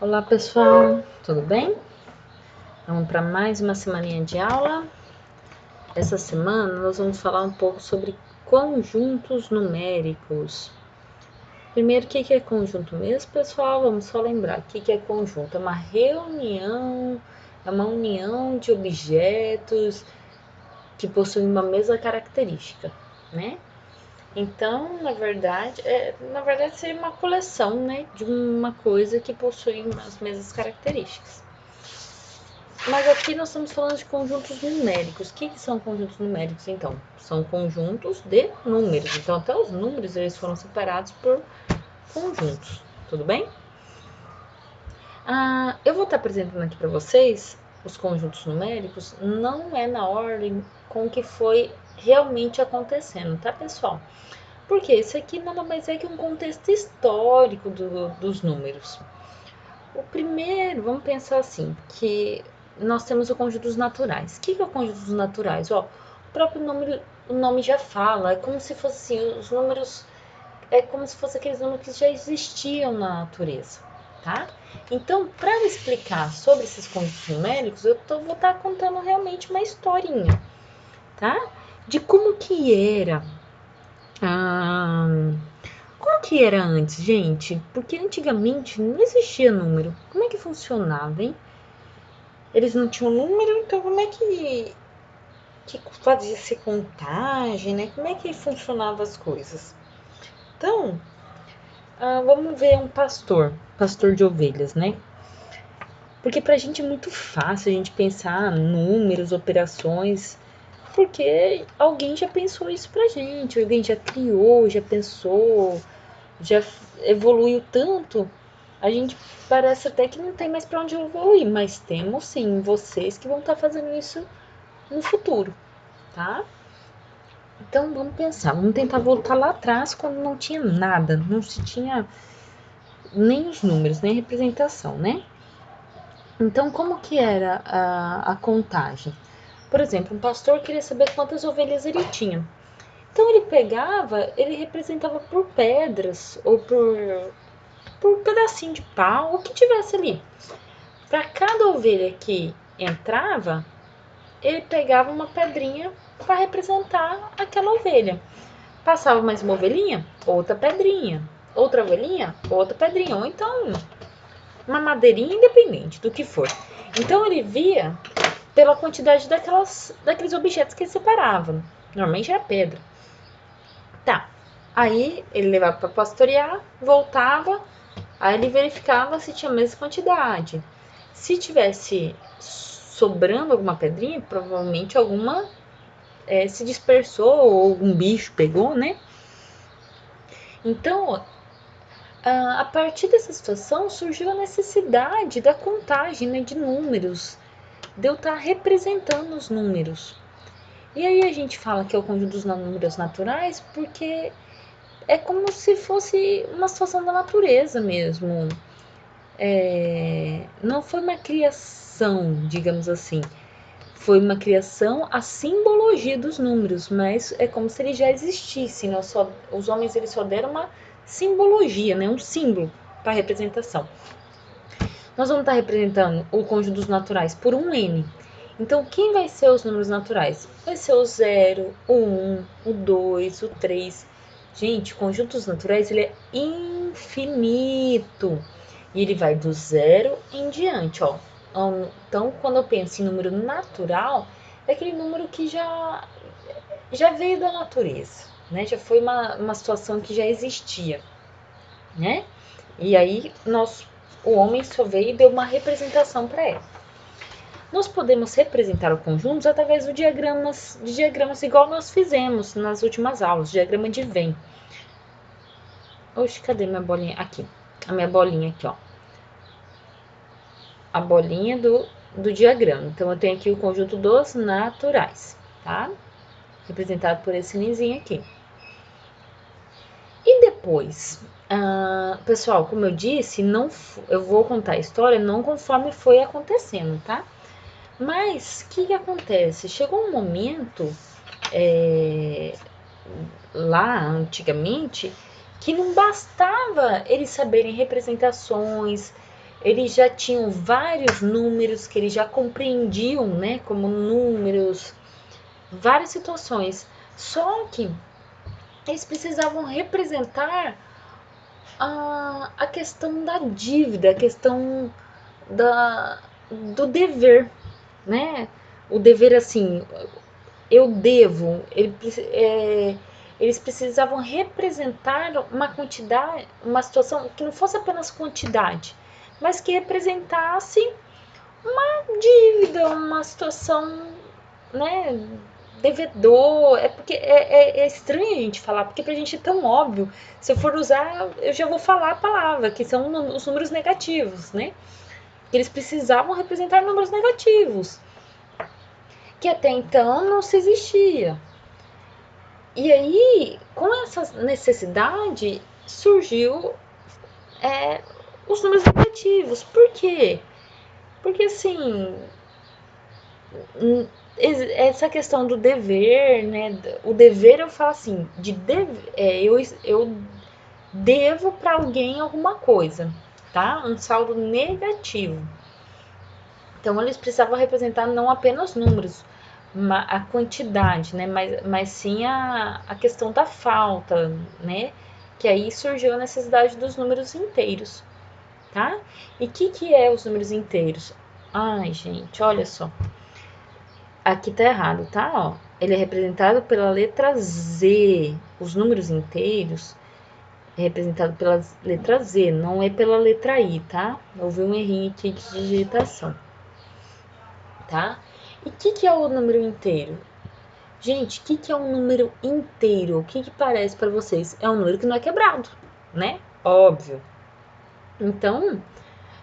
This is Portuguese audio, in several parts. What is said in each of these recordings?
Olá pessoal, tudo bem? Vamos para mais uma semaninha de aula. Essa semana nós vamos falar um pouco sobre conjuntos numéricos. Primeiro, o que é conjunto mesmo, pessoal? Vamos só lembrar, o que é conjunto? É uma reunião, é uma união de objetos que possuem uma mesma característica, né? Então, na verdade seria uma coleção, né, de uma coisa que possui as mesmas características. Mas aqui nós estamos falando de conjuntos numéricos. O que são conjuntos numéricos, então? São conjuntos de números. Então, até os números eles foram separados por conjuntos. Tudo bem? Eu vou estar apresentando aqui para vocês os conjuntos numéricos. Não é na ordem com que foi realmente acontecendo, tá, pessoal? Porque isso aqui nada mais é que um contexto histórico dos números. O primeiro, vamos pensar assim, que nós temos o conjunto dos naturais. O que é o conjunto dos naturais? O próprio nome já fala, é como se fosse assim, os números, é como se fosse aqueles números que já existiam na natureza, tá? Então, para explicar sobre esses conjuntos numéricos, vou estar contando realmente uma historinha, tá? De como que era como que era antes, gente? Porque antigamente não existia número. Como é que funcionava, hein? Eles não tinham número, então como é que fazia-se contagem, né? Como é que funcionavam as coisas? Então, vamos ver um pastor de ovelhas, né? Porque pra gente é muito fácil a gente pensar números, operações, porque alguém já pensou isso pra gente, alguém já criou, já pensou, já evoluiu tanto, a gente parece até que não tem mais para onde evoluir, mas temos sim vocês que vão estar fazendo isso no futuro, tá? Então vamos pensar, vamos tentar voltar lá atrás quando não tinha nada, não se tinha nem os números, nem a representação, né? Então como que era a contagem? Por exemplo, um pastor queria saber quantas ovelhas ele tinha. Então ele pegava, ele representava por pedras ou por um pedacinho de pau, o que tivesse ali. Para cada ovelha que entrava, ele pegava uma pedrinha para representar aquela ovelha. Passava mais uma ovelhinha, outra pedrinha. Outra ovelhinha, outra pedrinha. Ou então, uma madeirinha, independente do que for. Então, ele via pela quantidade daqueles objetos que ele separava. Normalmente era pedra. Tá. Aí, ele levava para pastorear, voltava. Aí, ele verificava se tinha a mesma quantidade. Se tivesse sobrando alguma pedrinha, provavelmente alguma se dispersou ou algum bicho pegou, né? Então, a partir dessa situação surgiu a necessidade da contagem, né, de números, de eu estar representando os números. E aí a gente fala que é o conjunto dos números naturais porque é como se fosse uma situação da natureza mesmo. Não foi uma criação, digamos assim. Foi uma criação a simbologia dos números, mas é como se eles já existissem. Né? Os homens eles só deram uma simbologia, né? Um símbolo para a representação. Nós vamos estar representando o conjunto dos naturais por um N. Então, quem vai ser os números naturais? Vai ser o 0, o 1, o 2, o 3. Gente, o conjunto dos naturais ele é infinito. E ele vai do 0 em diante, ó. Então, quando eu penso em número natural, é aquele número que já veio da natureza, né? Já foi uma situação que já existia, né? E aí o homem só veio e deu uma representação para ela. Nós podemos representar o conjunto através de diagramas igual nós fizemos nas últimas aulas, diagrama de Venn. Oxe, cadê minha bolinha? Aqui, a minha bolinha aqui, ó. A bolinha do diagrama. Então, eu tenho aqui o conjunto dos naturais, tá? Representado por esse ninzinho aqui. E depois, pessoal, como eu disse, eu vou contar a história não conforme foi acontecendo, tá? Mas, o que acontece? Chegou um momento, lá antigamente, que não bastava eles saberem representações, eles já tinham vários números que eles já compreendiam, né, como números, várias situações. Só que eles precisavam representar a questão da dívida, a questão do dever, né? O dever assim, eu devo, eles precisavam representar uma quantidade, uma situação que não fosse apenas quantidade, mas que representasse uma dívida, uma situação, né, devedor. É porque é estranho a gente falar, porque pra gente é tão óbvio. Se eu for usar, eu já vou falar a palavra, que são os números negativos, né? Eles precisavam representar números negativos, que até então não se existia. E aí, com essa necessidade, surgiu os números negativos. Por quê? Porque assim, essa questão do dever, né? O dever, eu falo assim, eu devo para alguém alguma coisa, tá? Um saldo negativo. Então eles precisavam representar não apenas números, a quantidade, né? Mas sim a questão da falta, né? Que aí surgiu a necessidade dos números inteiros, tá? E o que é os números inteiros? Ai, gente, olha só. Aqui tá errado, tá? Ó, ele é representado pela letra Z. Os números inteiros é representado pela letra Z, não é pela letra I, tá? Houve um errinho aqui de digitação, tá? E o que é o número inteiro? Gente, o que é um número inteiro? O que parece para vocês? É um número que não é quebrado, né? Óbvio. Então,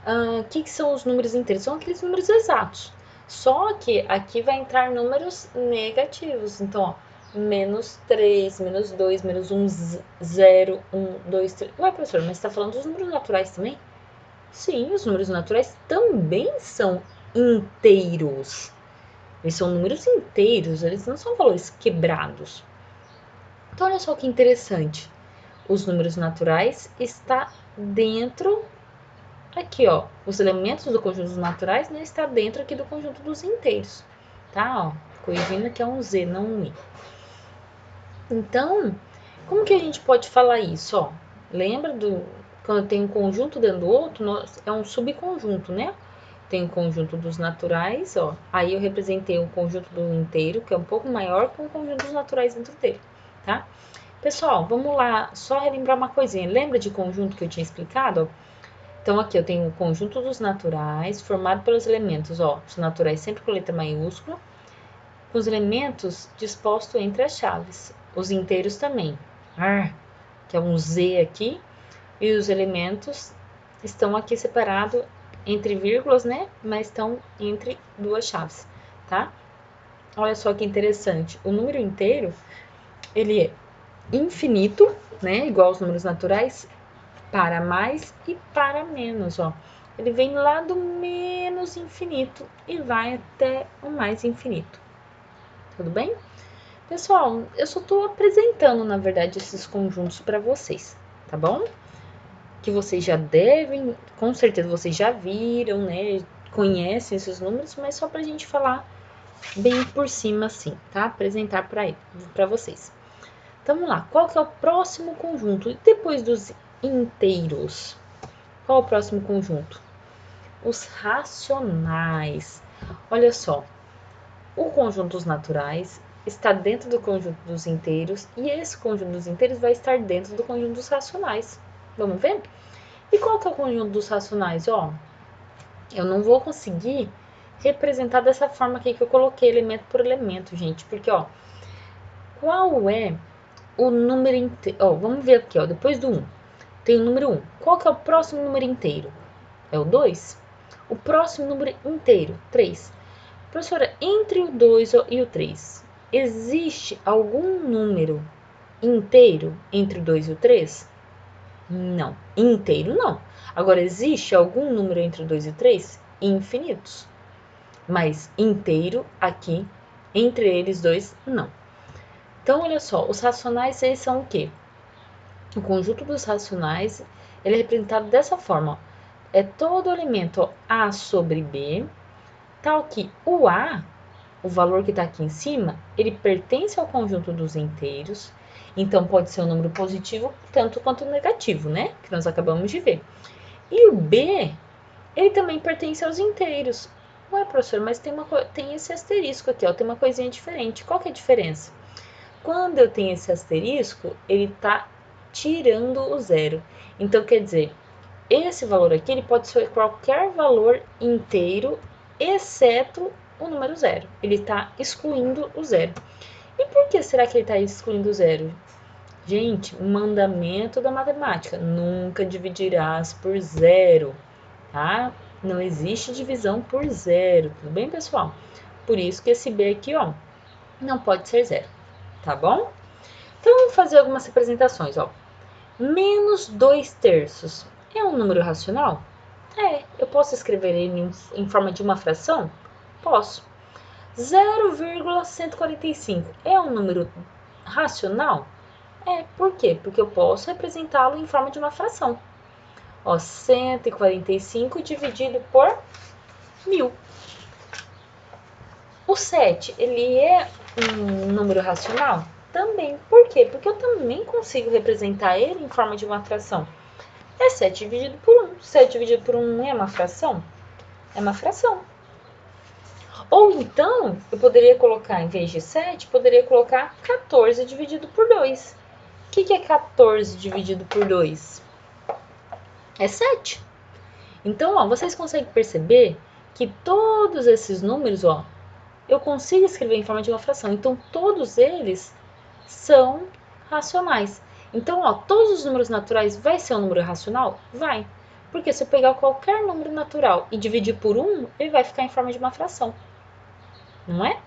o que são os números inteiros? São aqueles números exatos. Só que aqui vai entrar números negativos. Então, ó, menos 3, menos 2, menos 1, 0, 1, 2, 3. Ué, professor, mas você está falando dos números naturais também? Sim, os números naturais também são inteiros. Eles são números inteiros, eles não são valores quebrados. Então, olha só que interessante. Os números naturais está dentro aqui, ó, os elementos do conjunto dos naturais, né, está dentro aqui do conjunto dos inteiros, tá? Ó, corrigindo que é um Z, não um I. Então, como que a gente pode falar isso, ó? Lembra quando tem um conjunto dentro do outro, é um subconjunto, né? Tem o conjunto dos naturais, ó. Aí eu representei o conjunto do inteiro, que é um pouco maior que o conjunto dos naturais dentro dele, tá? Pessoal, vamos lá, só relembrar uma coisinha. Lembra de conjunto que eu tinha explicado? Então, aqui eu tenho o conjunto dos naturais, formado pelos elementos, ó, os naturais sempre com letra maiúscula, com os elementos dispostos entre as chaves. Os inteiros também, que é um Z aqui, e os elementos estão aqui separados entre vírgulas, né? Mas estão entre duas chaves, tá? Olha só que interessante. O número inteiro, ele é infinito, né? Igual aos números naturais, para mais e para menos, ó. Ele vem lá do menos infinito e vai até o mais infinito. Tudo bem? Pessoal, eu só estou apresentando, na verdade, esses conjuntos para vocês, tá bom? Que vocês já devem, com certeza vocês já viram, né? Conhecem esses números, mas só para a gente falar bem por cima, assim, tá? Apresentar para vocês. Então, vamos lá. Qual que é o próximo conjunto? Depois dos inteiros, qual é o próximo conjunto? Os racionais. Olha só, o conjunto dos naturais está dentro do conjunto dos inteiros e esse conjunto dos inteiros vai estar dentro do conjunto dos racionais. Vamos ver? E qual que é o conjunto dos racionais? Ó, eu não vou conseguir representar dessa forma aqui que eu coloquei elemento por elemento, gente, porque ó, qual é o número inteiro? Ó, vamos ver aqui, ó, depois do 1, tem o número 1. Qual que é o próximo número inteiro? É o 2? O próximo número inteiro, 3. Professora, entre o 2 e o 3, existe algum número inteiro entre o 2 e o 3? Não. Inteiro, não. Agora, existe algum número entre o 2 e o 3? Infinitos. Mas inteiro, aqui, entre eles dois, não. Então, olha só, os racionais, eles são o quê? O conjunto dos racionais, ele é representado dessa forma, ó. é todo elemento A sobre B, tal que o A, o valor que está aqui em cima, ele pertence ao conjunto dos inteiros, então pode ser um número positivo tanto quanto negativo, né? Que nós acabamos de ver. E o B, ele também pertence aos inteiros. Ué, professor, mas tem esse asterisco aqui, ó, tem uma coisinha diferente. Qual que é a diferença? Quando eu tenho esse asterisco, ele está tirando o zero. Então, quer dizer, esse valor aqui ele pode ser qualquer valor inteiro, exceto o número zero. Ele está excluindo o zero. E por que será que ele está excluindo o zero? Gente, mandamento da matemática, nunca dividirás por zero, tá? Não existe divisão por zero, tudo bem, pessoal? Por isso que esse B aqui, ó, não pode ser zero, tá bom? Então, vamos fazer algumas representações, ó. Menos 2/3 é um número racional? É. Eu posso escrever ele em forma de uma fração? Posso. 0,145 é um número racional? É. Por quê? Porque eu posso representá-lo em forma de uma fração. Ó, 145 dividido por 1000. O 7, ele é um número racional? Também. Por quê? Porque eu também consigo representar ele em forma de uma fração. É 7 dividido por 1. 7 dividido por 1 é uma fração? É uma fração. Ou então, eu poderia colocar, em vez de 7, poderia colocar 14 dividido por 2. O que é 14 dividido por 2? É 7. Então, ó, vocês conseguem perceber que todos esses números, ó, eu consigo escrever em forma de uma fração. Então, todos eles são racionais. Então, ó, todos os números naturais vai ser um número racional? Vai. Porque se eu pegar qualquer número natural e dividir por 1, ele vai ficar em forma de uma fração. Não é?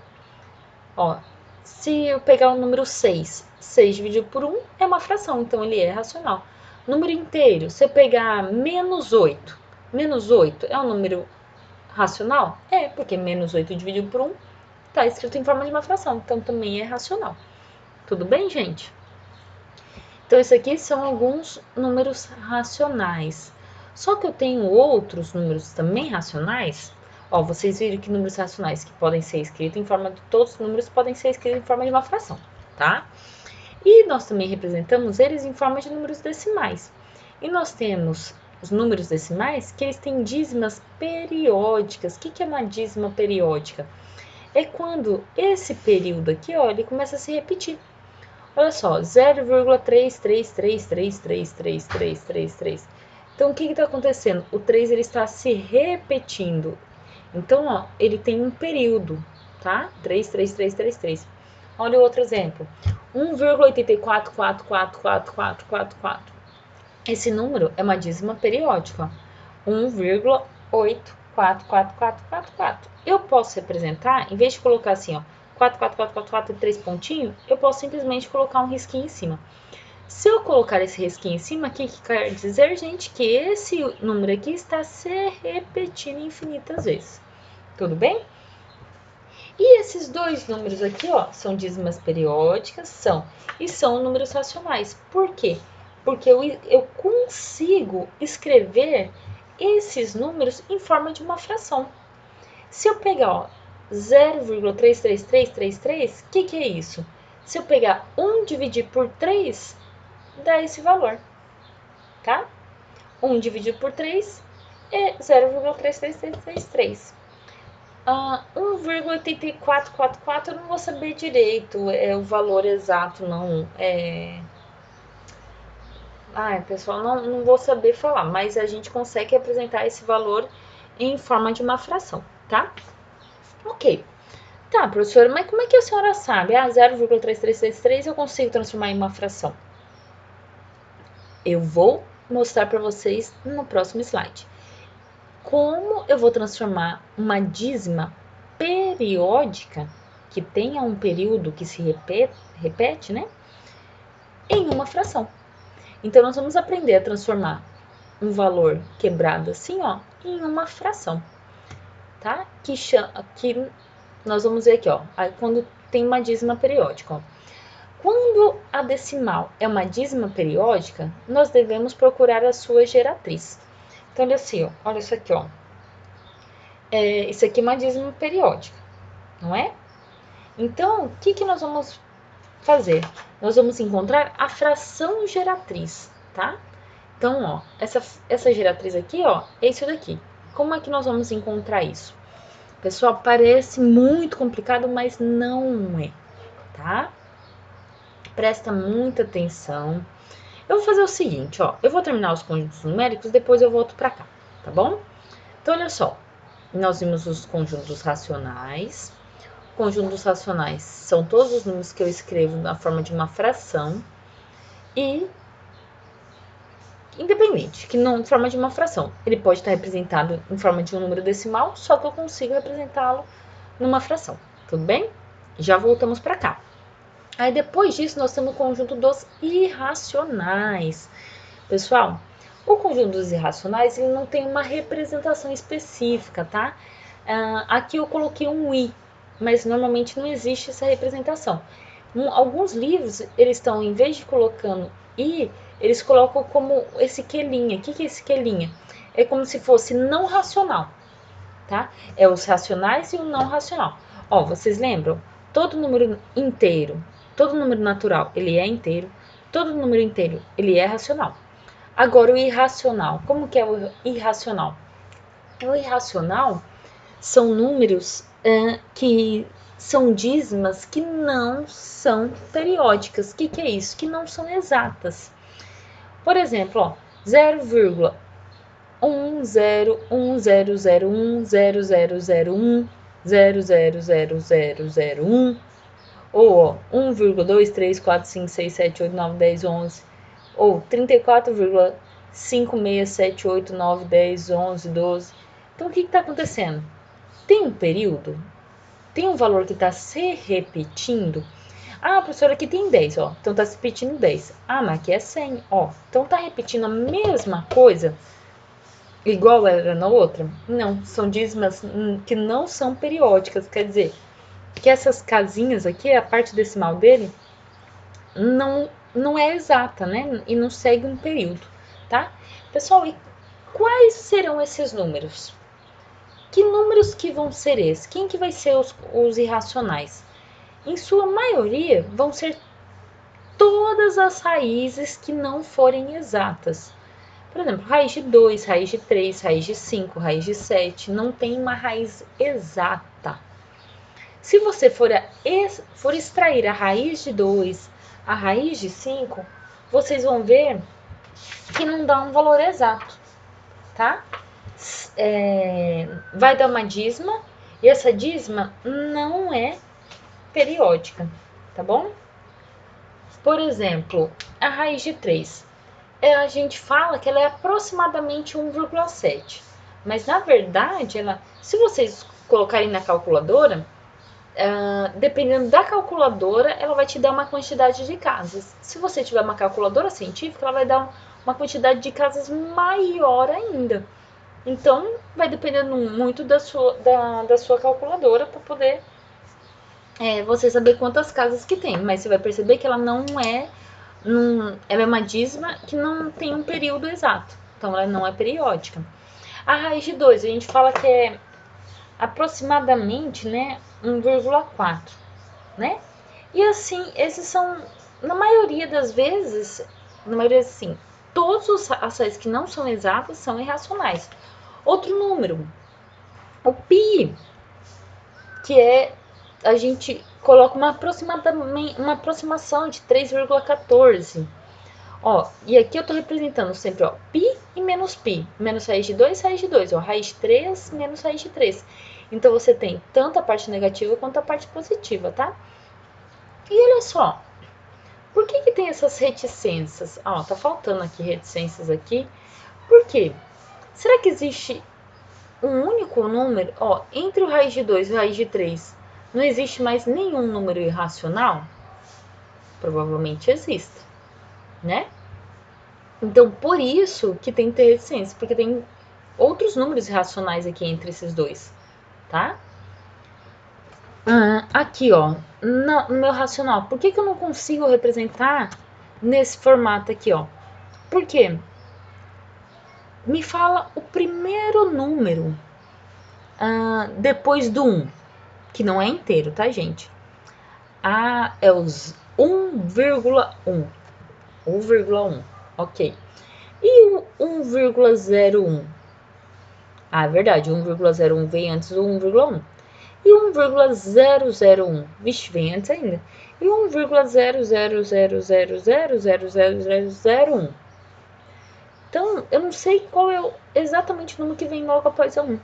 Ó, se eu pegar o número 6, 6 dividido por 1 é uma fração, então ele é racional. Número inteiro, se eu pegar menos 8 é um número racional? É, porque menos 8 dividido por 1 está escrito em forma de uma fração, então também é racional. Tudo bem, gente? Então, isso aqui são alguns números racionais. Só que eu tenho outros números também racionais. Ó, vocês viram que números racionais que podem ser escritos em forma de... Todos os números podem ser escritos em forma de uma fração, tá? E nós também representamos eles em forma de números decimais. E nós temos os números decimais que eles têm dízimas periódicas. O que é uma dízima periódica? É quando esse período aqui, ó, ele começa a se repetir. Olha só, 0,333333333. Então, o que está acontecendo? O 3 ele está se repetindo. Então, ó, ele tem um período, tá? 33333. Olha o outro exemplo. 1,84444444. Esse número é uma dízima periódica. 1,844444. Eu posso representar, em vez de colocar assim, ó, 4 e 3 pontinhos, eu posso simplesmente colocar um risquinho em cima. Se eu colocar esse risquinho em cima, o que quer dizer, gente? Que esse número aqui está se repetindo infinitas vezes. Tudo bem? E esses dois números aqui, ó, são dízimas periódicas, e são números racionais. Por quê? Porque eu consigo escrever esses números em forma de uma fração. Se eu pegar, ó, 0,33333, o que é isso? Se eu pegar 1 dividir por 3, dá esse valor, tá? 1 dividido por 3 é 0,33333. 1,8444 eu não vou saber direito o valor exato, não. Pessoal, não vou saber falar, mas a gente consegue apresentar esse valor em forma de uma fração, tá? Ok. Tá, professora, mas como é que a senhora sabe? 0,3333 eu consigo transformar em uma fração. Eu vou mostrar para vocês no próximo slide. Como eu vou transformar uma dízima periódica, que tenha um período que se repete, né? Em uma fração. Então, nós vamos aprender a transformar um valor quebrado assim, ó, em uma fração, tá? Que nós vamos ver aqui, ó, quando tem uma dízima periódica, ó. Quando a decimal é uma dízima periódica, nós devemos procurar a sua geratriz. Então, olha assim, ó, olha isso aqui, ó. Isso aqui é uma dízima periódica, não é? Então, o que nós vamos fazer? Nós vamos encontrar a fração geratriz, tá? Então, ó, essa geratriz aqui, ó, é isso daqui. Como é que nós vamos encontrar isso? Pessoal, parece muito complicado, mas não é, tá? Presta muita atenção. Eu vou fazer o seguinte, ó, eu vou terminar os conjuntos numéricos, depois eu volto pra cá, tá bom? Então, olha só, nós vimos os conjuntos racionais. Conjuntos racionais são todos os números que eu escrevo na forma de uma fração e independente, que não em forma de uma fração. Ele pode estar representado em forma de um número decimal, só que eu consigo representá-lo numa fração, tudo bem? Já voltamos para cá. Aí depois disso nós temos o conjunto dos irracionais. Pessoal, o conjunto dos irracionais ele não tem uma representação específica, tá? Aqui eu coloquei um i, mas normalmente não existe essa representação. Alguns livros, eles estão, em vez de colocando i, eles colocam como esse quelinha. O que é esse quelinha? É como se fosse não racional, tá? É os racionais e o não racional. Ó, vocês lembram? Todo número inteiro, todo número natural, ele é inteiro. Todo número inteiro, ele é racional. Agora, o irracional. Como que é o irracional? O irracional são números que são dízimas que não são periódicas. O que é isso? Que não são exatas. Por exemplo, ó, 0,1010010001000001 ou 1,2, 3, 4, 5, 6, 7, 8, 9, 10, 11 ou 34,5678, 9, 10, 11, 12. Então, o que está acontecendo? Tem um período, tem um valor que está se repetindo. Ah, professora, aqui tem 10, ó. Então, está se repetindo 10. Ah, mas aqui é 100, ó. Então, está repetindo a mesma coisa, igual era na outra? Não, são dízimas que não são periódicas. Quer dizer, que essas casinhas aqui, a parte decimal dele, não é exata, né? E não segue um período, tá? Pessoal, e quais serão esses números? Que números que vão ser esses? Quem que vai ser os irracionais? Em sua maioria, vão ser todas as raízes que não forem exatas. Por exemplo, raiz de 2, raiz de 3, raiz de 5, raiz de 7, não tem uma raiz exata. Se você for extrair a raiz de 2, a raiz de 5, vocês vão ver que não dá um valor exato, tá? Vai dar uma dízima, e essa dízima não é periódica, tá bom? Por exemplo, a raiz de 3. A gente fala que ela é aproximadamente 1,7. Mas, na verdade, se vocês colocarem na calculadora, dependendo da calculadora, ela vai te dar uma quantidade de casas. Se você tiver uma calculadora científica, ela vai dar uma quantidade de casas maior ainda. Então, vai dependendo muito da sua calculadora para poder você saber quantas casas que tem. Mas você vai perceber que ela ela é uma dízima que não tem um período exato. Então, ela não é periódica. A raiz de 2, a gente fala que é aproximadamente, né, 1,4, né? E assim, esses são, na maioria das vezes, assim, todos os racionais que não são exatos são irracionais. Outro número, o π, que a gente coloca uma aproximação de 3,14. Ó, e aqui eu tô representando sempre, ó, π e menos π. Menos raiz de 2, raiz de 2. Ó, raiz de 3, menos raiz de 3. Então, você tem tanto a parte negativa quanto a parte positiva, tá? E olha só, por que tem essas reticências? Ó, tá faltando aqui reticências aqui. Por quê? Será que existe um único número? Ó, entre o raiz de 2 e o raiz de 3, não existe mais nenhum número irracional? Provavelmente exista, né? Então, por isso que tem que ter reticência, porque tem outros números irracionais aqui entre esses dois, tá? Aqui, ó, no meu racional, por que eu não consigo representar nesse formato aqui, ó? Por quê? Me fala o primeiro número depois do 1, que não é inteiro, tá, gente? É os 1,1. 1,1, ok. E o 1,01? É verdade, 1,01 vem antes do 1,1. E 1,001, vixe, vem antes ainda. E 1,00000000001. Então, eu não sei qual é exatamente o número que vem logo após a 1.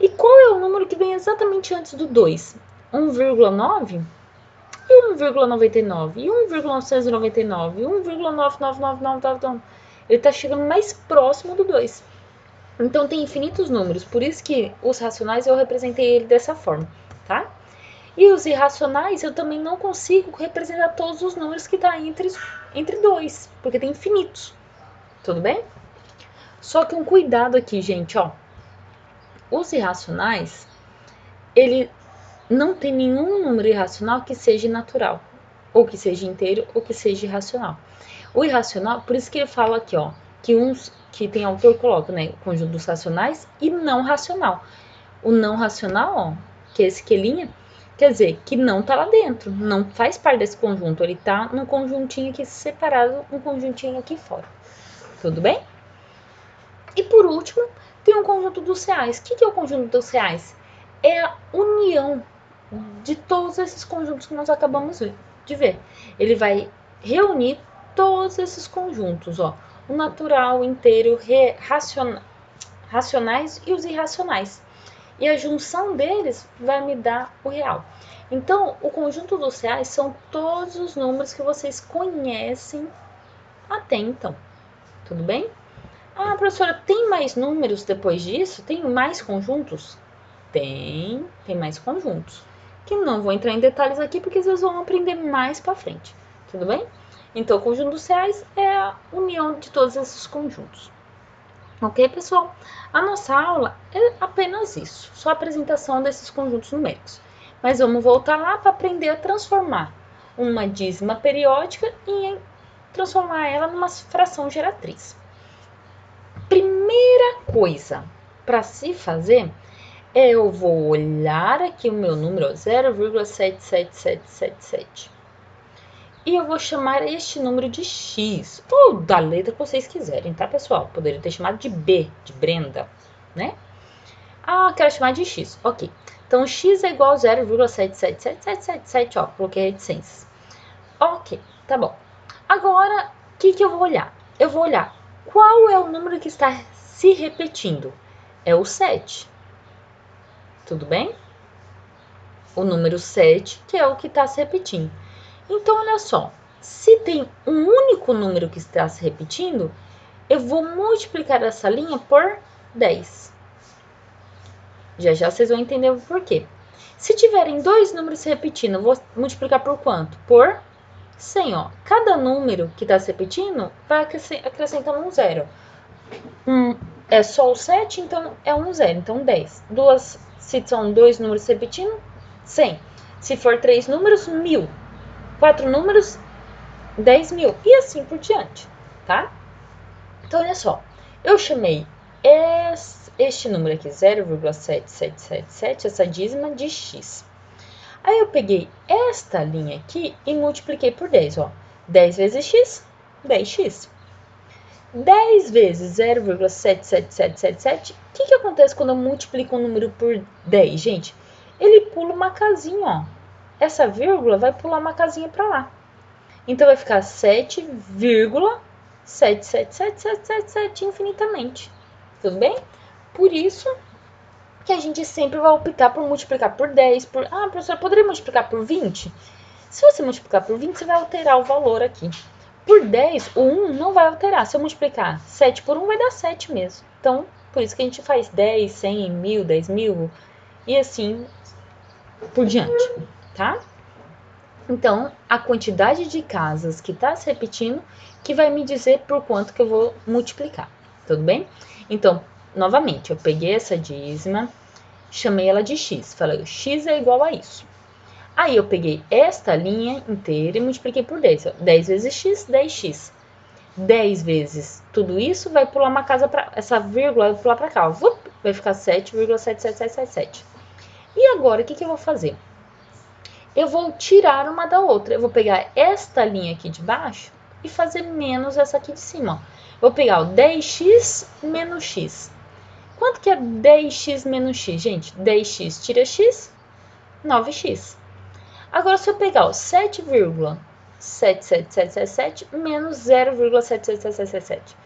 E qual é o número que vem exatamente antes do 2? 1,9? E 1,99? E 1,999? E 1,999999? Ele está chegando mais próximo do 2. Então, tem infinitos números. Por isso que os racionais eu representei ele dessa forma, tá? E os irracionais eu também não consigo representar todos os números que estão entre 2, porque tem infinitos. Tudo bem? Só que um cuidado aqui, gente, ó. Os irracionais, ele não tem nenhum número irracional que seja natural, ou que seja inteiro, ou que seja irracional. O irracional, por isso que ele fala aqui, ó, que tem autor coloca, né, o conjunto dos racionais e não racional. O não racional, ó, que é esse quelinha, quer dizer que não tá lá dentro, não faz parte desse conjunto, ele tá num conjuntinho aqui separado, um conjuntinho aqui fora. Tudo bem? E por último, tem um conjunto dos reais. O que é o conjunto dos reais? É a união de todos esses conjuntos que nós acabamos de ver. Ele vai reunir todos esses conjuntos, ó, o natural, o inteiro, racionais e os irracionais. E a junção deles vai me dar o real. Então, o conjunto dos reais são todos os números que vocês conhecem até então. Tudo bem? Ah, professora, tem mais números depois disso? Tem mais conjuntos? Tem mais conjuntos. Que não vou entrar em detalhes aqui porque vocês vão aprender mais para frente. Tudo bem? Então, o conjunto dos reais é a união de todos esses conjuntos. Ok, pessoal? A nossa aula é apenas isso, só a apresentação desses conjuntos numéricos. Mas vamos voltar lá para aprender a transformar uma dízima periódica e transformar ela numa fração geratriz. Primeira coisa para se fazer é eu vou olhar aqui o meu número 0,77777 e eu vou chamar este número de x, ou da letra que vocês quiserem, tá, pessoal? Poderia ter chamado de B, de Brenda, né? Ah, quero chamar de x, ok. Então, x é igual a 0,77777, ó, coloquei reticências. Ok, tá bom. Agora, o que eu vou olhar? Eu vou olhar qual é o número que está se repetindo. É o 7. Tudo bem? O número 7, que é o que está se repetindo. Então, olha só. Se tem um único número que está se repetindo, eu vou multiplicar essa linha por 10. Já já vocês vão entender o porquê. Se tiverem dois números se repetindo, eu vou multiplicar por quanto? Por 100, ó. Cada número que está se repetindo vai acrescentando um zero. É só o 7, então é um zero. Então, 10. Se são dois números se repetindo, 100. Se for 3 números, 1000. 4 números, 10.000. E assim por diante, tá? Então, olha só. Eu chamei este número aqui, 0,7777, essa dízima de x. Aí eu peguei esta linha aqui e multipliquei por 10, ó. 10 vezes x, 10x. 10 vezes 0,77777, o que acontece quando eu multiplico um número por 10, gente? Ele pula uma casinha, ó. Essa vírgula vai pular uma casinha para lá. Então, vai ficar 7,77777 infinitamente. Tudo bem? Por isso que a gente sempre vai optar por multiplicar por 10, Ah, professora, poderia multiplicar por 20? Se você multiplicar por 20, você vai alterar o valor aqui. Por 10, o 1 não vai alterar. Se eu multiplicar 7 por 1, vai dar 7 mesmo. Então, por isso que a gente faz 10, 100, 1000, 10.000 e assim por diante, tá? Então, a quantidade de casas que está se repetindo que vai me dizer por quanto que eu vou multiplicar, tudo bem? Então, novamente, eu peguei essa dízima, chamei ela de x, falei, x é igual a isso. Aí, eu peguei esta linha inteira e multipliquei por 10. 10 vezes x, 10x. 10 vezes tudo isso, vai pular uma casa para essa vírgula, vai pular para cá, ó. Vai ficar 7,77777. E agora, o que eu vou fazer? Eu vou tirar uma da outra. Eu vou pegar esta linha aqui de baixo e fazer menos essa aqui de cima, ó. Vou pegar o 10x menos x. Quanto que é 10x menos x, gente? 10x tira x, 9x. Agora, se eu pegar o 7,77777 menos 0,77777.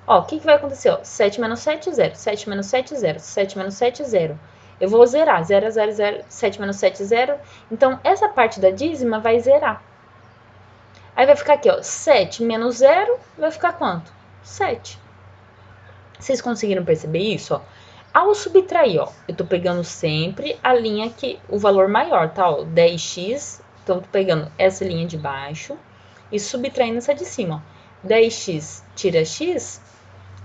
Ó, o que vai acontecer? Ó, 7 menos 7, 0. 7 menos 7, 0. 7 menos 7, 0. Eu vou zerar. 0, 0, 0. 7 menos 7, 0. Então, essa parte da dízima vai zerar. Aí vai ficar aqui, ó. 7 menos 0 vai ficar quanto? 7. Vocês conseguiram perceber isso, ó? Ao subtrair, ó, eu tô pegando sempre a linha que, o valor maior, tá? Ó, 10x, então tô pegando essa linha de baixo e subtraindo essa de cima, ó. 10x tira x,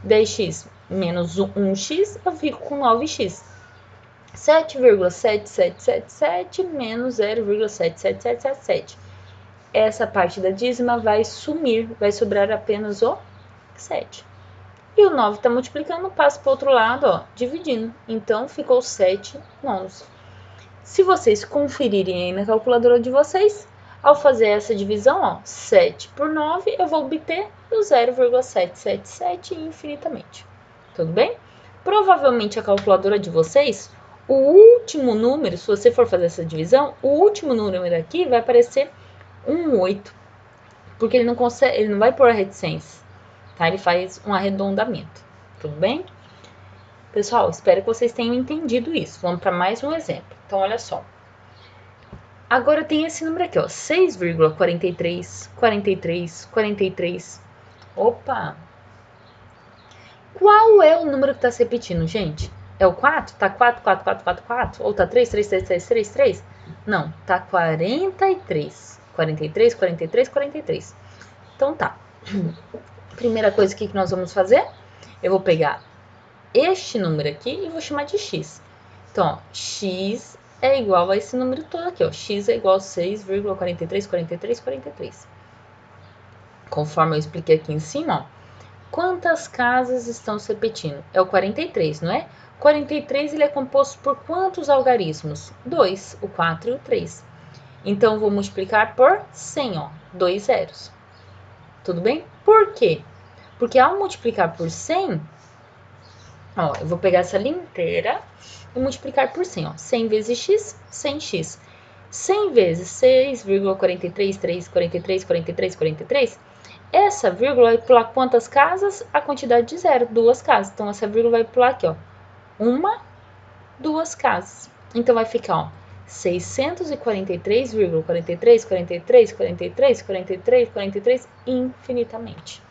10x menos 1x, eu fico com 9x. 7,7777 menos 0,77777. Essa parte da dízima vai sumir, vai sobrar apenas o 7. E o 9 está multiplicando, passa para o outro lado, ó, dividindo. Então, ficou 7 nonos. Se vocês conferirem aí na calculadora de vocês, ao fazer essa divisão, ó, 7 por 9, eu vou obter o 0,777 infinitamente. Tudo bem? Provavelmente a calculadora de vocês, o último número, se você for fazer essa divisão, o último número aqui vai aparecer 8, porque ele não consegue, ele não vai pôr a reticência. Tá? Ele faz um arredondamento, tudo bem? Pessoal, espero que vocês tenham entendido isso. Vamos para mais um exemplo. Então, olha só. Agora tem esse número aqui, ó, 6,43. Opa! Qual é o número que está se repetindo, gente? É o 4? Tá 4, 4, 4, 4, 4? Ou tá 3, 3, 3, 3, 3, 3? Não, tá 43. 43, 43, 43. Então, tá. Primeira coisa que nós vamos fazer, eu vou pegar este número aqui e vou chamar de x. Então, ó, x é igual a esse número todo aqui, ó. X é igual a 6,434343. Conforme eu expliquei aqui em cima, ó. Quantas casas estão se repetindo? É o 43, não é? 43 ele é composto por quantos algarismos? 2, o 4 e o 3. Então, vou multiplicar por 100, ó. 2 zeros. Tudo bem? Por quê? Porque ao multiplicar por 100, ó, eu vou pegar essa linha inteira e multiplicar por 100, ó. 100 vezes x, 100x. 100 vezes 6,43343. Essa vírgula vai pular quantas casas? A quantidade de zero, 2 casas. Então, essa vírgula vai pular aqui, ó. 1, 2 casas. Então, vai ficar, ó, 643,43 infinitamente.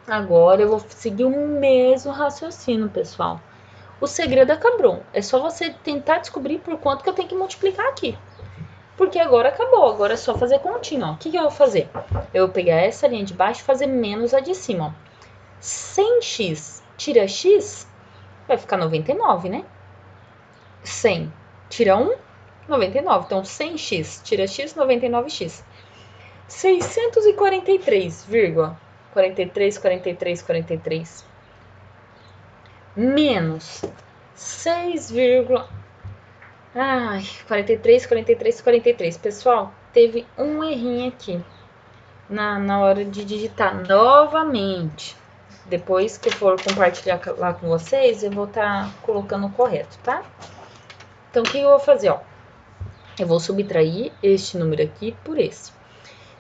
Agora eu vou seguir o mesmo raciocínio, pessoal. O segredo acabou. É só você tentar descobrir por quanto que eu tenho que multiplicar aqui. Porque agora acabou. Agora é só fazer continha, ó. O que eu vou fazer? Eu vou pegar essa linha de baixo e fazer menos a de cima, ó. 100x tira x, vai ficar 99, né? 100 tira 1, 99. Então, 100x tira x, 99x. 643,43 menos 43. Pessoal, teve um errinho aqui na hora de digitar novamente. Depois que eu for compartilhar lá com vocês, eu vou estar colocando o correto, tá? Então, o que eu vou fazer, ó? Eu vou subtrair este número aqui por esse.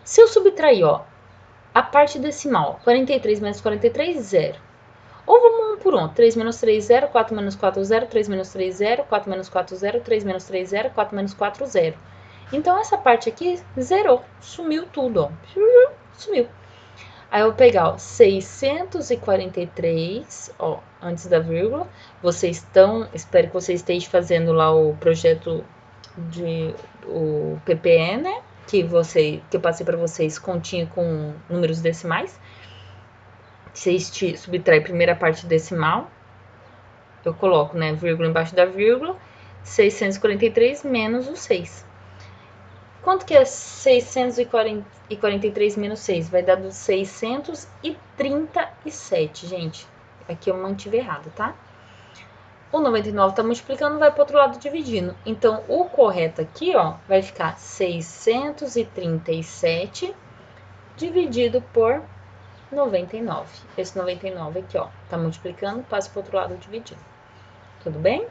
Se eu subtrair, ó, a parte decimal, 43 menos 43, 0. Ou vamos um por um. 3 menos 3, 0. 4 menos 4, 0. 3 menos 3, 0. 4 menos 4, 0. 3 menos 3, 0. 4 menos 4, 0. Então, essa parte aqui zerou. Sumiu tudo, ó. Sumiu. Aí, eu vou pegar, ó, 643, ó, antes da vírgula. Espero que vocês estejam fazendo lá o projeto o PPE, né? Que eu passei para vocês continha com números decimais. Vocês subtraem a primeira parte decimal, eu coloco, né, vírgula embaixo da vírgula, 643 menos o 6. Quanto que é 643 menos 6? Vai dar dos 637, gente. Aqui eu mantive errado, tá? O 99 tá multiplicando, vai para o outro lado dividindo. Então, o correto aqui, ó, vai ficar 637 dividido por 99. Esse 99 aqui, ó, tá multiplicando, passa para o outro lado dividindo. Tudo bem?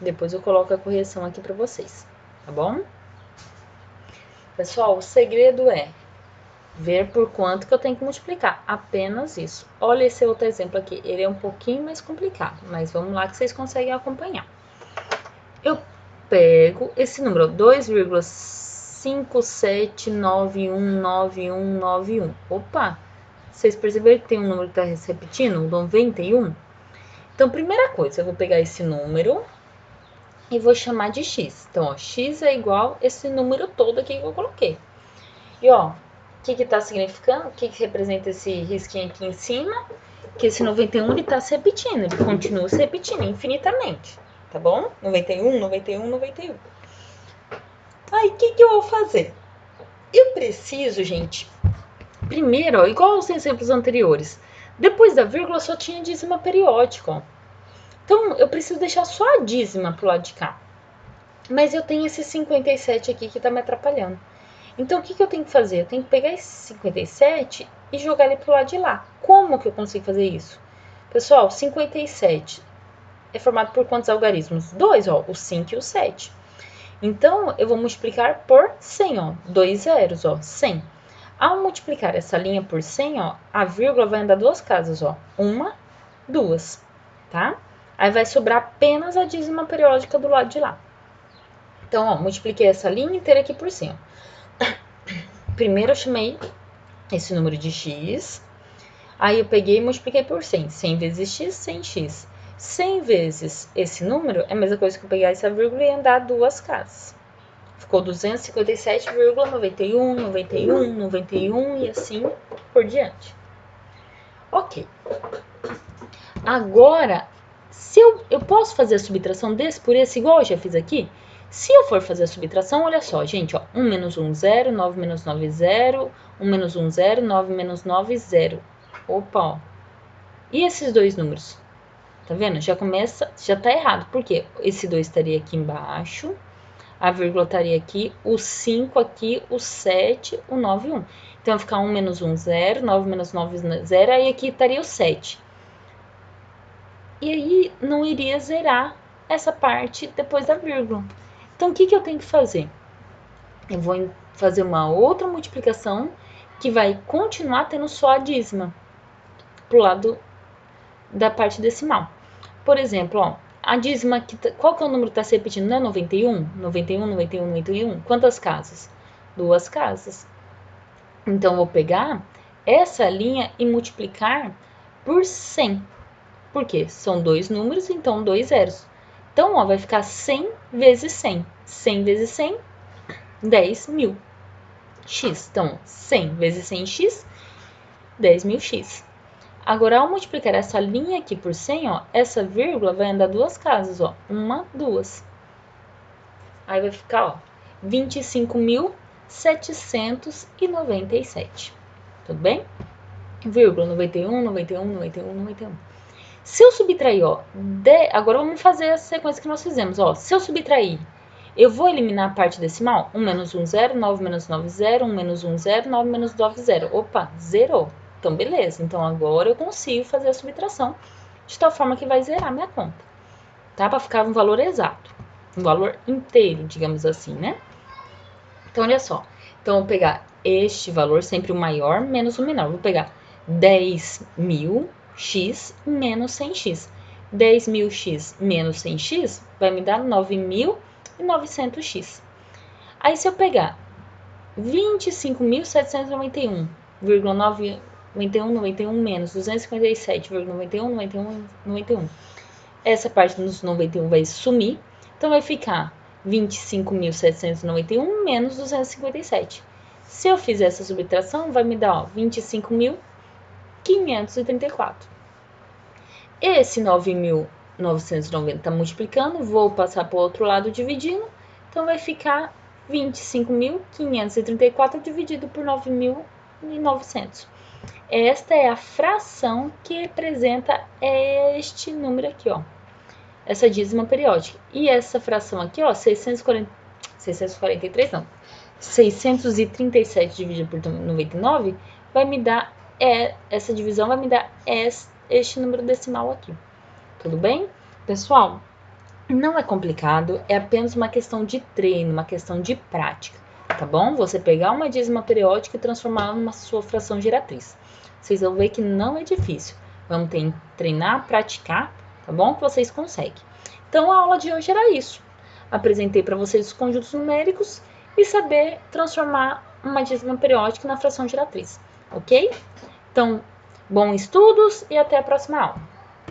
Depois eu coloco a correção aqui para vocês, tá bom? Pessoal, o segredo é ver por quanto que eu tenho que multiplicar. Apenas isso. Olha esse outro exemplo aqui. Ele é um pouquinho mais complicado, mas vamos lá que vocês conseguem acompanhar. Eu pego esse número, 2,57919191. Opa! Vocês perceberam que tem um número que está se repetindo? 91? Então, primeira coisa, eu vou pegar esse número e vou chamar de x. Então, ó, x é igual esse número todo aqui que eu coloquei. E, ó, o que que tá significando? O que que representa esse risquinho aqui em cima? Que esse 91, ele tá se repetindo, ele continua se repetindo infinitamente, tá bom? 91, 91, 91. Aí, o que que eu vou fazer? Eu preciso, gente, primeiro, ó, igual aos exemplos anteriores, depois da vírgula só tinha dízima periódica, ó. Então, eu preciso deixar só a dízima pro lado de cá. Mas eu tenho esse 57 aqui que tá me atrapalhando. Então, o que que eu tenho que fazer? Eu tenho que pegar esse 57 e jogar ele pro lado de lá. Como que eu consigo fazer isso? Pessoal, 57 é formado por quantos algarismos? 2, ó, o 5 e o 7. Então, eu vou multiplicar por 100, ó, 2 zeros, ó, 100. Ao multiplicar essa linha por 100, ó, a vírgula vai andar duas casas, ó, uma, duas, tá? Aí vai sobrar apenas a dízima periódica do lado de lá. Então, ó, multipliquei essa linha inteira aqui por 100, ó. Primeiro eu chamei esse número de x, aí eu peguei e multipliquei por 100. 100 vezes x, 100x. 100 vezes esse número é a mesma coisa que eu pegar essa vírgula e andar duas casas. Ficou 257,91, 91, 91 e assim por diante. Ok. Agora, se eu posso fazer a subtração desse por esse igual eu já fiz aqui? Se eu for fazer a subtração, olha só, gente, ó, 1 menos 1, 0, 9 menos 9, 0, 1 menos 1, 0, 9 menos 9, 0. Opa, ó. E esses dois números? Tá vendo? Já começa, já tá errado. Por quê? Esse 2 estaria aqui embaixo, a vírgula estaria aqui, o 5 aqui, o 7, o 9 e 1. Então, vai ficar 1 menos 1, 0, 9 menos 9, 0, aí aqui estaria o 7. E aí, não iria zerar essa parte depois da vírgula. Então, o que que eu tenho que fazer? Eu vou fazer uma outra multiplicação que vai continuar tendo só a dízima pro lado da parte decimal. Por exemplo, ó, a dízima, qual que é o número que está se repetindo? Não é 91? 91, 91, 91. Quantas casas? Duas casas. Então, eu vou pegar essa linha e multiplicar por 100. Por quê? São dois números, então dois zeros. Então, ó, vai ficar 100 vezes 100. 100 vezes 100, 10.000. X. Então, 100 vezes 100x, 10.000x. Agora, ao multiplicar essa linha aqui por 100, ó, essa vírgula vai andar duas casas, ó. Uma, duas. Aí vai ficar, ó, 25.797. Tudo bem? Vírgula 91, 91, 91, 91. Se eu subtrair, ó, agora vamos fazer a sequência que nós fizemos, ó. Se eu subtrair, eu vou eliminar a parte decimal? 1 menos 1, 0, 9 menos 9, 0, 1 menos 1, 0, 9 menos 9, 0. Opa, zerou. Então, beleza. Então, agora eu consigo fazer a subtração de tal forma que vai zerar minha conta. Tá? Para ficar um valor exato. Um valor inteiro, digamos assim, né? Então, olha só. Então, eu vou pegar este valor, sempre o maior, menos o menor. Vou pegar 10.000x menos 100x. 10.000x menos 100x vai me dar 9.900x. Aí, se eu pegar 25.791,91 menos 257,91, essa parte dos 91 vai sumir, então vai ficar 25.791 menos 257. Se eu fizer essa subtração, vai me dar, ó, 25.534. Esse 9.990 tá multiplicando, vou passar para o outro lado dividindo, então vai ficar 25.534 dividido por 9.900. Esta é a fração que representa este número aqui, ó. Essa dízima periódica. E essa fração aqui, ó, 643 não. 637 dividido por 99 vai me dar, essa divisão vai me dar este número decimal aqui. Tudo bem? Pessoal, não é complicado, é apenas uma questão de treino, uma questão de prática, tá bom? Você pegar uma dízima periódica e transformá-la numa sua fração geratriz. Vocês vão ver que não é difícil. Vamos treinar, praticar, tá bom? Que vocês conseguem. Então, a aula de hoje era isso. Apresentei para vocês os conjuntos numéricos e saber transformar uma dízima periódica na fração geratriz, ok? Então, bons estudos e até a próxima aula.